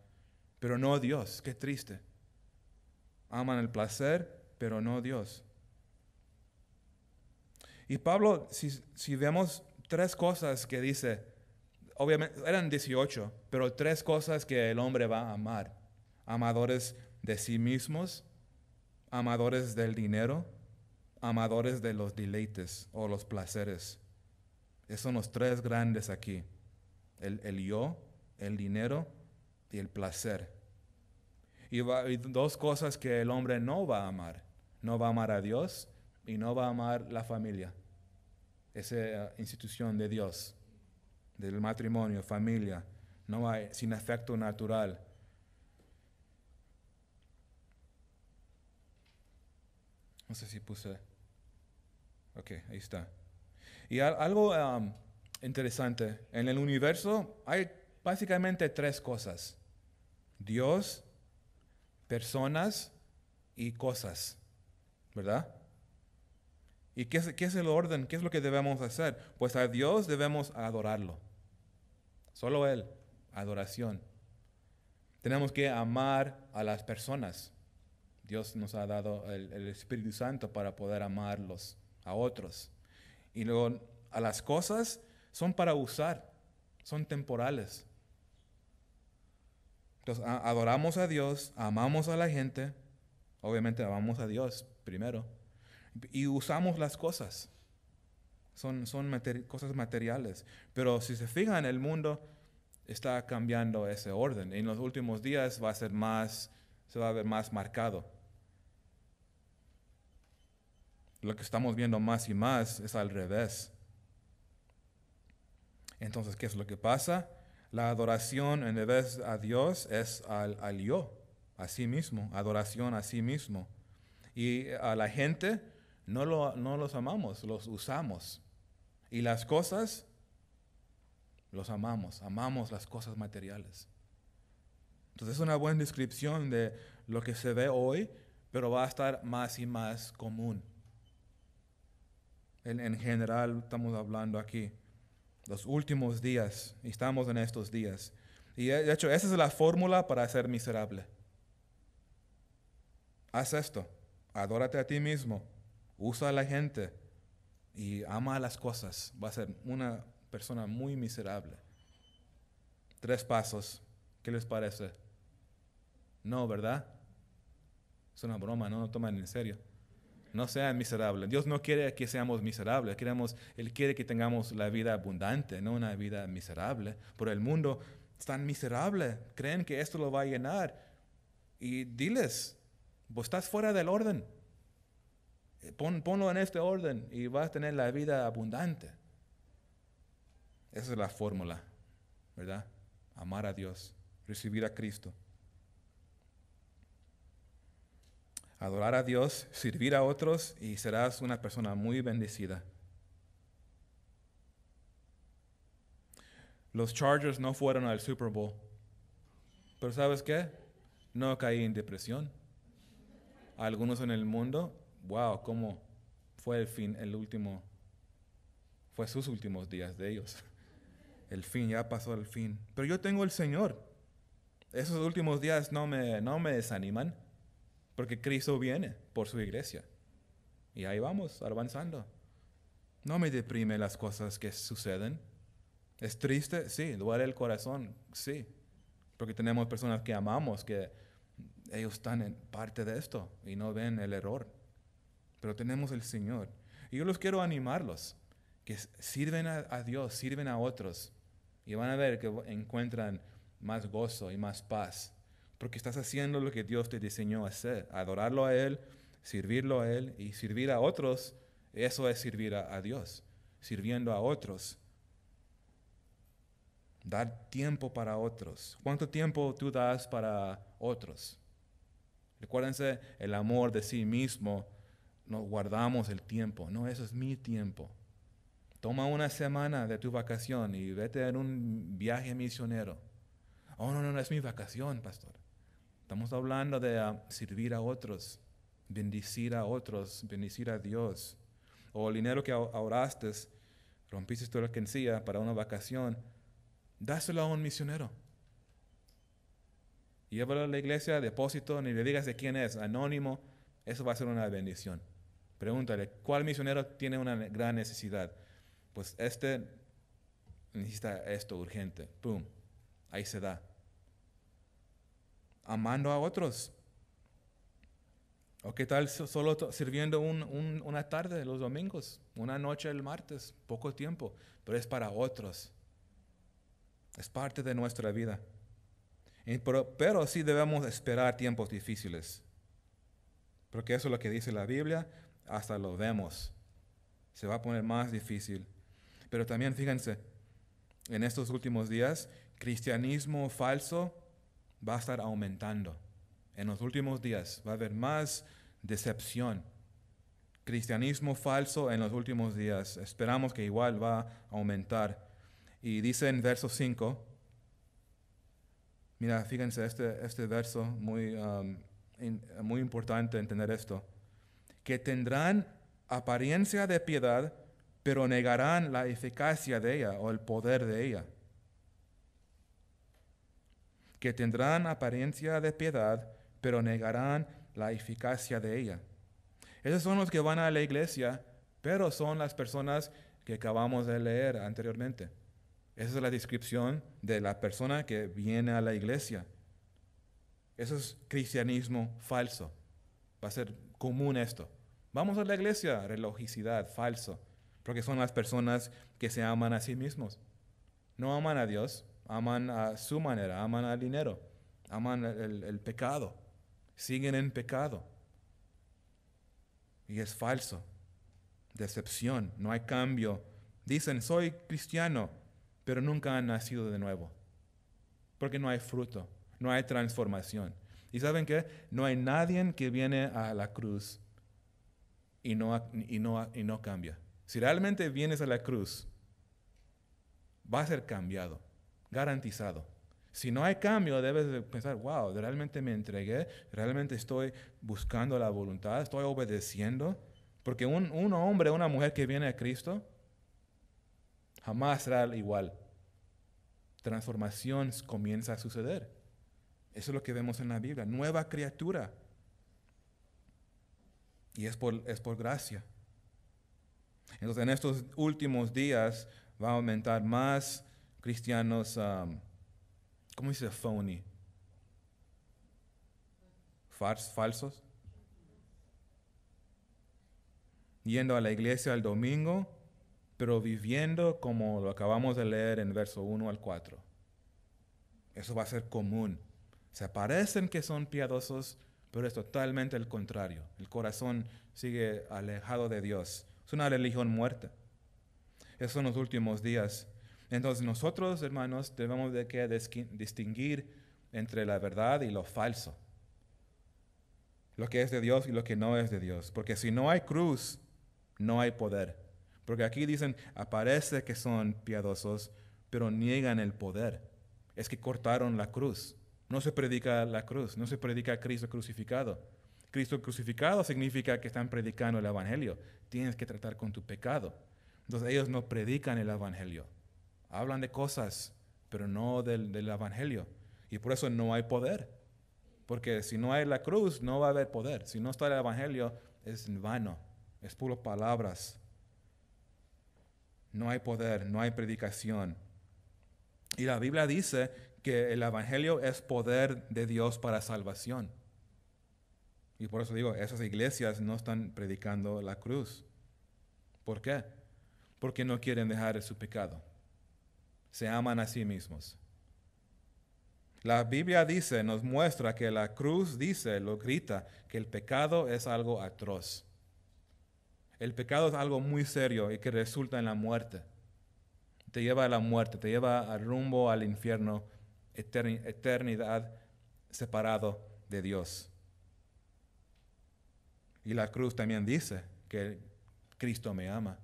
Pero no Dios, qué triste. Aman el placer, pero no Dios. Y Pablo, si vemos 3 cosas que dice, obviamente eran 18, pero 3 cosas que el hombre va a amar. Amadores de sí mismos, amadores del dinero, amadores de los deleites o los placeres. Esos son los 3 grandes aquí. El yo, el dinero y el placer. Y 2 cosas que el hombre no va a amar. No va a amar a Dios y no va a amar la familia. Esa institución de Dios, del matrimonio, familia, no hay, sin afecto natural. No sé si puse. Ok, ahí está. Y algo interesante, en el universo hay básicamente 3 cosas. Dios, personas y cosas, ¿verdad? ¿Y qué es el orden? ¿Qué es lo que debemos hacer? Pues a Dios debemos adorarlo. Solo Él, adoración. Tenemos que amar a las personas. Dios nos ha dado el Espíritu Santo para poder amarlos a otros. Y luego a las cosas son para usar, son temporales. Entonces adoramos a Dios, amamos a la gente, obviamente amamos a Dios primero, y usamos las cosas. Son cosas materiales. Pero si se fijan, el mundo está cambiando ese orden. En los últimos días se va a ver más marcado. Lo que estamos viendo más y más es al revés. Entonces, ¿qué es lo que pasa? La adoración en vez a Dios es al yo, a sí mismo, adoración a sí mismo. Y a la gente no los amamos, los usamos. Y las cosas, los amamos las cosas materiales. Entonces es una buena descripción de lo que se ve hoy, pero va a estar más y más común. En general estamos hablando aquí, los últimos días, y estamos en estos días. Y de hecho, esa es la fórmula para ser miserable. Haz esto, adórate a ti mismo, usa a la gente y ama a las cosas. Va a ser una persona muy miserable. 3 pasos, ¿qué les parece? No, ¿verdad? Es una broma, no lo toman en serio. No sean miserables. Dios no quiere que seamos miserables. Él quiere que tengamos la vida abundante, no una vida miserable. Pero el mundo es tan miserable. Creen que esto lo va a llenar. Y diles, vos estás fuera del orden. Ponlo en este orden y vas a tener la vida abundante. Esa es la fórmula, ¿verdad? Amar a Dios, recibir a Cristo. Adorar a Dios, servir a otros y serás una persona muy bendecida. Los Chargers no fueron al Super Bowl. Pero ¿sabes qué? No caí en depresión. Algunos en el mundo, wow, cómo fue fue sus últimos días de ellos. El fin, ya pasó el fin. Pero yo tengo el Señor. Esos últimos días no me desaniman. Porque Cristo viene por su iglesia. Y ahí vamos, avanzando. No me deprime las cosas que suceden. ¿Es triste? Sí. ¿Duele el corazón? Sí. Porque tenemos personas que amamos, que ellos están en parte de esto y no ven el error. Pero tenemos el Señor. Y yo los quiero animarlos, que sirven a Dios, sirven a otros. Y van a ver que encuentran más gozo y más paz. Porque estás haciendo lo que Dios te diseñó hacer. Adorarlo a Él, servirlo a Él y servir a otros. Eso es servir a Dios. Sirviendo a otros. Dar tiempo para otros. ¿Cuánto tiempo tú das para otros? Recuérdense, el amor de sí mismo, nos guardamos el tiempo. No, eso es mi tiempo. Toma una semana de tu vacación y vete en un viaje misionero. Oh, no es mi vacación, pastor. Estamos hablando de servir a otros, bendecir a otros, bendecir a Dios. O el dinero que ahorraste, rompiste tu alcancía para una vacación, dáselo a un misionero. Llévalo a la iglesia, depósito, ni le digas de quién es, anónimo, eso va a ser una bendición. Pregúntale, ¿cuál misionero tiene una gran necesidad? Pues este necesita esto urgente. Pum, ahí se da. Amando a otros. ¿O qué tal solo sirviendo una tarde los domingos, una noche el martes, poco tiempo, pero es para otros. Es parte de nuestra vida. Pero sí debemos esperar tiempos difíciles. Porque eso es lo que dice la Biblia, hasta lo vemos. Se va a poner más difícil. Pero también fíjense, en estos últimos días, cristianismo falso va a estar aumentando. En los últimos días va a haber más decepción. Cristianismo falso en los últimos días. Esperamos que igual va a aumentar. Y dice en verso 5, Mira, fíjense, este verso muy importante entender esto. Que tendrán apariencia de piedad, pero negarán la eficacia de ella o el poder de ella. Que tendrán apariencia de piedad, pero negarán la eficacia de ella. Esos son los que van a la iglesia, pero son las personas que acabamos de leer anteriormente. Esa es la descripción de la persona que viene a la iglesia. Eso es cristianismo falso. Va a ser común esto. Vamos a la iglesia, religiosidad, falso. Porque son las personas que se aman a sí mismos. No aman a Dios, aman a su manera, aman al dinero, aman el pecado. Siguen en pecado. Y es falso. Decepción, no hay cambio. Dicen, soy cristiano, pero nunca han nacido de nuevo. Porque no hay fruto, no hay transformación. ¿Y saben qué? No hay nadie que viene a la cruz y no cambia. Si realmente vienes a la cruz, va a ser cambiado, garantizado. Si no hay cambio, debes de pensar, wow, realmente me entregué, realmente estoy buscando la voluntad, estoy obedeciendo. Porque un hombre, una mujer que viene a Cristo, jamás será igual. Transformación comienza a suceder. Eso es lo que vemos en la Biblia, nueva criatura. Y es por gracia. Entonces, en estos últimos días va a aumentar más cristianos, ¿cómo dice phony? Falsos. Yendo a la iglesia el domingo, pero viviendo como lo acabamos de leer en verso 1 al 4. Eso va a ser común. Se parecen que son piadosos, pero es totalmente el contrario. El corazón sigue alejado de Dios. Es una religión muerta. Esos son los últimos días. Entonces nosotros, hermanos, debemos de que distinguir entre la verdad y lo falso. Lo que es de Dios y lo que no es de Dios. Porque si no hay cruz, no hay poder. Porque aquí dicen, aparece que son piadosos, pero niegan el poder. Es que cortaron la cruz. No se predica la cruz, no se predica a Cristo crucificado. Cristo crucificado significa que están predicando el Evangelio. Tienes que tratar con tu pecado. Entonces ellos no predican el Evangelio. Hablan de cosas, pero no del Evangelio. Y por eso no hay poder. Porque si no hay la cruz, no va a haber poder. Si no está el Evangelio, es en vano. Es puro palabras. No hay poder, no hay predicación. Y la Biblia dice que el Evangelio es poder de Dios para salvación. Y por eso digo, esas iglesias no están predicando la cruz. ¿Por qué? Porque no quieren dejar su pecado. Se aman a sí mismos. La Biblia dice, nos muestra que la cruz dice, lo grita, que el pecado es algo atroz. El pecado es algo muy serio y que resulta en la muerte. Te lleva a la muerte, te lleva al rumbo al infierno, eternidad separado de Dios. Y la cruz también dice que Cristo me ama.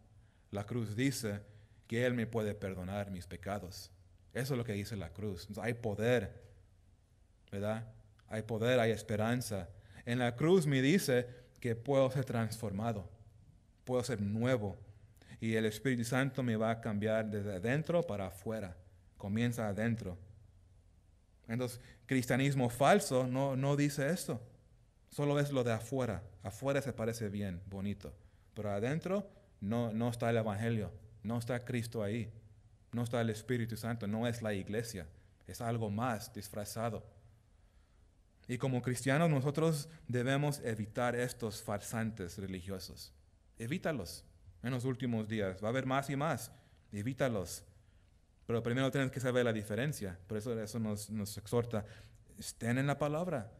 La cruz dice que Él me puede perdonar mis pecados. Eso es lo que dice la cruz. Entonces, hay poder, ¿verdad? Hay poder, hay esperanza. En la cruz me dice que puedo ser transformado, puedo ser nuevo. Y el Espíritu Santo me va a cambiar desde adentro para afuera. Comienza adentro. Entonces, cristianismo falso no dice esto. Solo es lo de afuera. Afuera se parece bien, bonito. Pero adentro no está el Evangelio. No está Cristo ahí. No está el Espíritu Santo. No es la iglesia. Es algo más disfrazado. Y como cristianos nosotros debemos evitar estos farsantes religiosos. Evítalos. En los últimos días. Va a haber más y más. Evítalos. Pero primero tienes que saber la diferencia. Por eso nos exhorta. Estén en la palabra.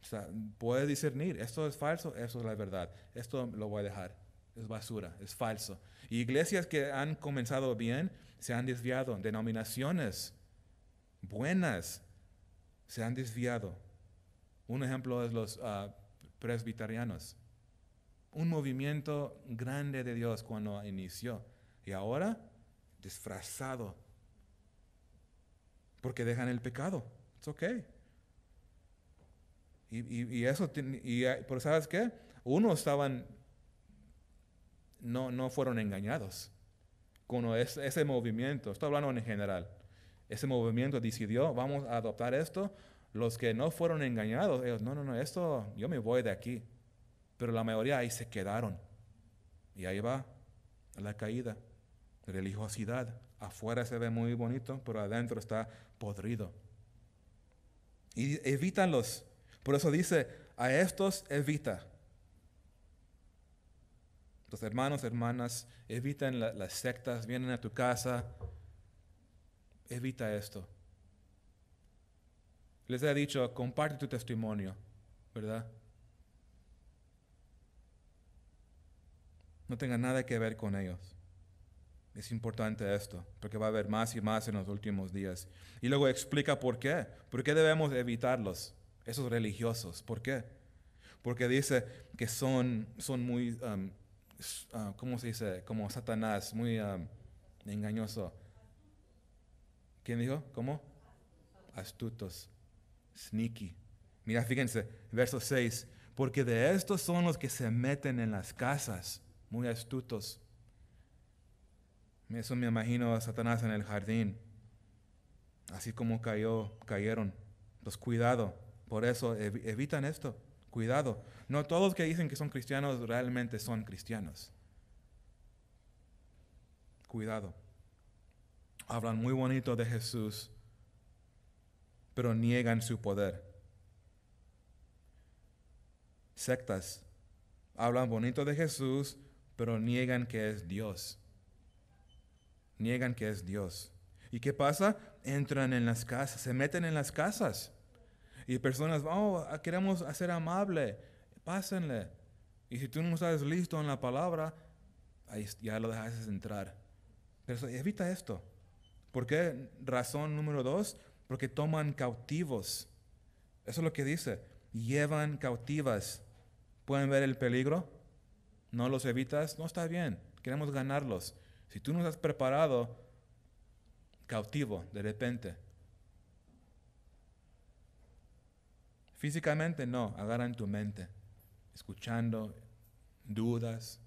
O sea, puedes discernir. Esto es falso, esto es la verdad. Esto lo voy a dejar. Es basura, es falso. Y iglesias que han comenzado bien se han desviado. Denominaciones buenas se han desviado. Un ejemplo es los presbiterianos. Un movimiento grande de Dios cuando inició. Y ahora, disfrazado. Porque dejan el pecado. Es ok. Y eso, pero ¿sabes qué? Unos no fueron engañados con ese movimiento. Estoy hablando en general. Ese movimiento decidió, vamos a adoptar esto. Los que no fueron engañados, ellos, no, esto, yo me voy de aquí. Pero la mayoría ahí se quedaron. Y ahí va la caída. Religiosidad. Afuera se ve muy bonito, pero adentro está podrido. Y evítalos. Por eso dice, a estos evita. Los hermanos, hermanas, evitan las sectas, vienen a tu casa. Evita esto. Les he dicho, comparte tu testimonio, ¿verdad? No tenga nada que ver con ellos. Es importante esto, porque va a haber más y más en los últimos días. Y luego explica por qué. ¿Por qué debemos evitarlos, esos religiosos? ¿Por qué? Porque dice que son muy, ¿cómo se dice? Como Satanás, muy engañoso. ¿Quién dijo? ¿Cómo? Astutos. Sneaky. Mira, fíjense, verso 6. Porque de estos son los que se meten en las casas, muy astutos. Eso me imagino a Satanás en el jardín. Así como cayeron. Pues cuidado. Por eso evitan esto. Cuidado. No todos que dicen que son cristianos realmente son cristianos. Cuidado. Hablan muy bonito de Jesús, pero niegan su poder. Sectas. Hablan bonito de Jesús, pero niegan que es Dios. Niegan que es Dios. ¿Y qué pasa? Entran en las casas, se meten en las casas. Y personas, queremos ser amable, pásenle. Y si tú no estás listo en la palabra, ahí ya lo dejas entrar. Pero evita esto. ¿Por qué? Razón número 2, porque toman cautivos. Eso es lo que dice. Llevan cautivas. ¿Pueden ver el peligro? ¿No los evitas? No está bien. Queremos ganarlos. Si tú no estás preparado, cautivo de repente. Físicamente no, agarran tu mente, escuchando dudas,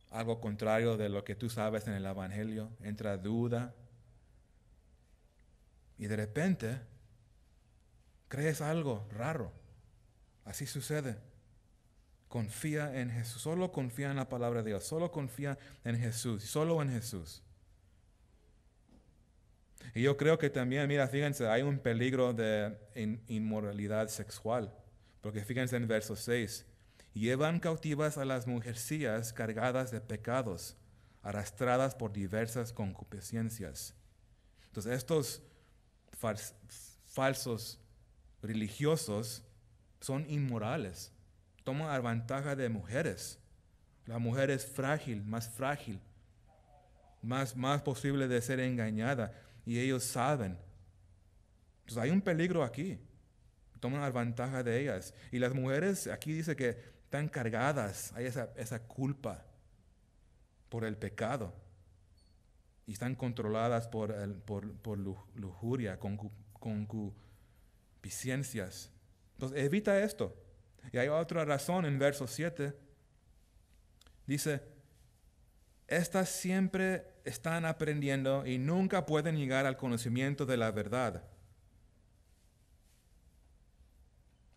algo contrario de lo que tú sabes en el Evangelio, entra duda y de repente crees algo raro. Así sucede. Confía en Jesús, solo confía en la palabra de Dios, solo confía en Jesús, solo en Jesús. Y yo creo que también, mira, fíjense, hay un peligro de inmoralidad sexual. Porque fíjense en verso 6. Llevan cautivas a las mujercillas cargadas de pecados, arrastradas por diversas concupiscencias. Entonces, estos falsos religiosos son inmorales. Toman ventaja de mujeres. La mujer es frágil, más posible de ser engañada. Y ellos saben. Entonces hay un peligro aquí. Toman ventaja de ellas. Y las mujeres, aquí dice que están cargadas. Hay esa culpa por el pecado. Y están controladas por lujuria, concupiscencias. Entonces evita esto. Y hay otra razón en verso 7. Dice, estas siempre están aprendiendo y nunca pueden llegar al conocimiento de la verdad.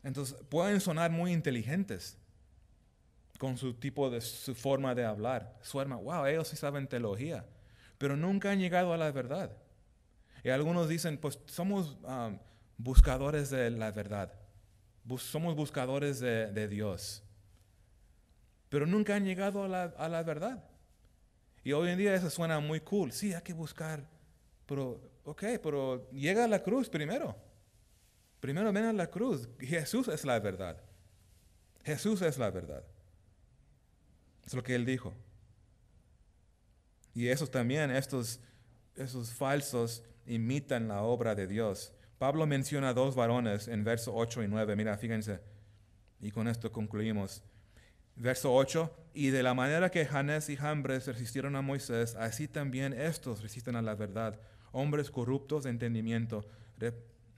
Entonces pueden sonar muy inteligentes con su forma de hablar. Suena, wow, ellos sí saben teología, pero nunca han llegado a la verdad. Y algunos dicen, pues somos buscadores de la verdad. Somos buscadores de Dios. Pero nunca han llegado a la verdad. Y hoy en día eso suena muy cool. Sí, hay que buscar. Pero llega a la cruz primero. Primero ven a la cruz. Jesús es la verdad. Jesús es la verdad. Es lo que Él dijo. Y esos falsos imitan la obra de Dios. Pablo menciona 2 varones en versos 8 y 9. Mira, fíjense. Y con esto concluimos. Verso 8, y de la manera que Janés y Jambres resistieron a Moisés, así también estos resisten a la verdad. Hombres corruptos de entendimiento,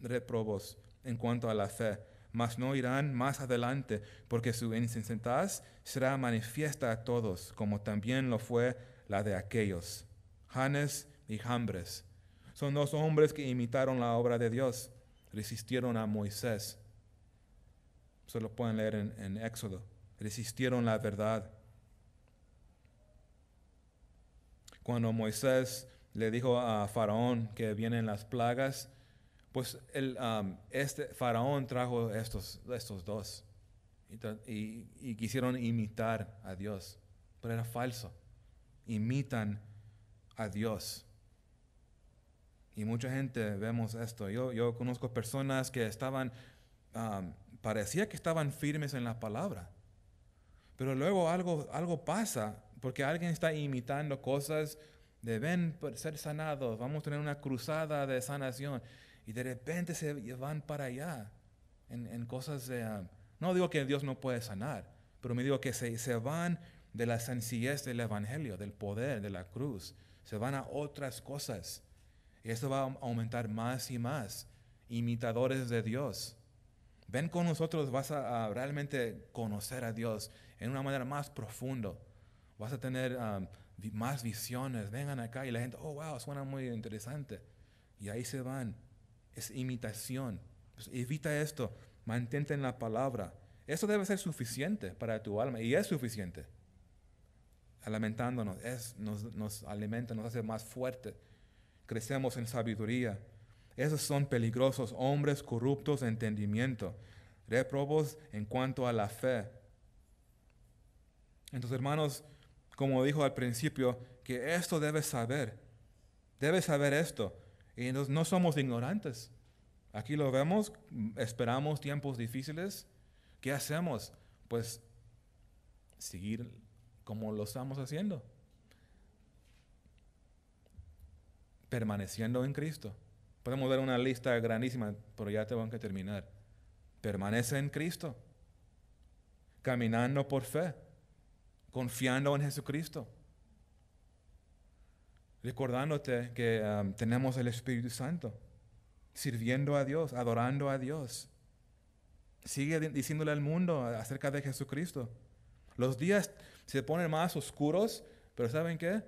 réprobos en cuanto a la fe, mas no irán más adelante, porque su insensatez será manifiesta a todos, como también lo fue la de aquellos. Janes y Jambres son dos hombres que imitaron la obra de Dios, resistieron a Moisés. Se lo pueden leer en Éxodo. Resistieron la verdad. Cuando Moisés le dijo a Faraón que vienen las plagas, pues este Faraón trajo estos dos y quisieron imitar a Dios, pero era falso. Imitan a Dios. Y mucha gente vemos esto. Yo conozco personas que parecía que estaban firmes en la palabra, pero luego algo pasa, porque alguien está imitando cosas, deben ser sanados, vamos a tener una cruzada de sanación, y de repente se van para allá en cosas de... no digo que Dios no puede sanar, pero me digo que se van de la sencillez del Evangelio, del poder, de la cruz, se van a otras cosas. Y esto va a aumentar más y más, imitadores de Dios. Ven con nosotros, vas a realmente conocer a Dios en una manera más profunda. Vas a tener más visiones. Vengan acá y la gente, oh, wow, suena muy interesante. Y ahí se van. Es imitación. Pues evita esto. Mantente en la palabra. Eso debe ser suficiente para tu alma. Y es suficiente. Alimentándonos. Nos alimenta, nos hace más fuerte. Crecemos en sabiduría. Esos son peligrosos hombres corruptos de entendimiento, réprobos en cuanto a la fe. Entonces, hermanos, como dijo al principio, que esto debes saber esto. Y entonces no somos ignorantes. Aquí lo vemos, esperamos tiempos difíciles. ¿Qué hacemos? Pues seguir como lo estamos haciendo. Permaneciendo en Cristo. Podemos dar una lista grandísima, pero ya tengo que terminar. Permanece en Cristo, caminando por fe, confiando en Jesucristo, recordándote que tenemos el Espíritu Santo, sirviendo a Dios, adorando a Dios. Sigue diciéndole al mundo acerca de Jesucristo. Los días se ponen más oscuros, pero ¿saben qué?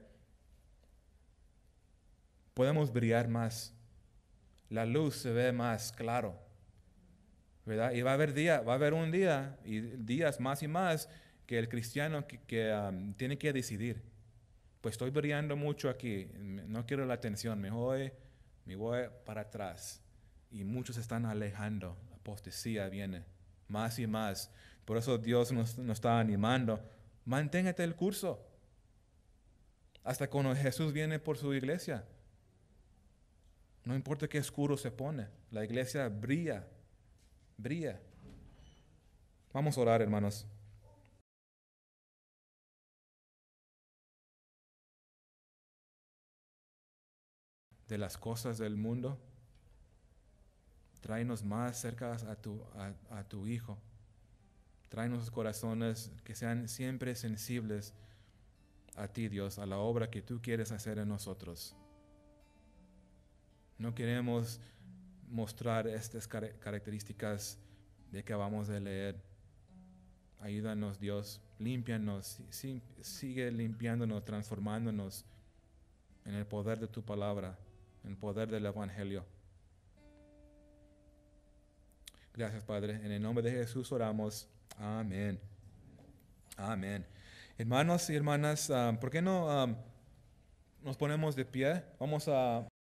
Podemos brillar más. La luz se ve más claro, ¿verdad? Y va a haber un día y días más y más que el cristiano que tiene que decidir. Pues estoy brillando mucho aquí, no quiero la atención, me voy para atrás. Y muchos se están alejando, la apostasía viene más y más. Por eso Dios nos está animando, manténgate el curso hasta cuando Jesús viene por su iglesia. No importa qué oscuro se pone, la iglesia brilla. Vamos a orar, hermanos. De las cosas del mundo, tráenos más cerca a tu Hijo. Tráenos corazones que sean siempre sensibles a ti, Dios, a la obra que tú quieres hacer en nosotros. No queremos mostrar estas características de que vamos a leer. Ayúdanos, Dios, límpianos, sigue limpiándonos, transformándonos en el poder de tu palabra, en el poder del Evangelio. Gracias, Padre. En el nombre de Jesús oramos. Amén. Amén. Hermanos y hermanas, ¿por qué no nos ponemos de pie? Vamos a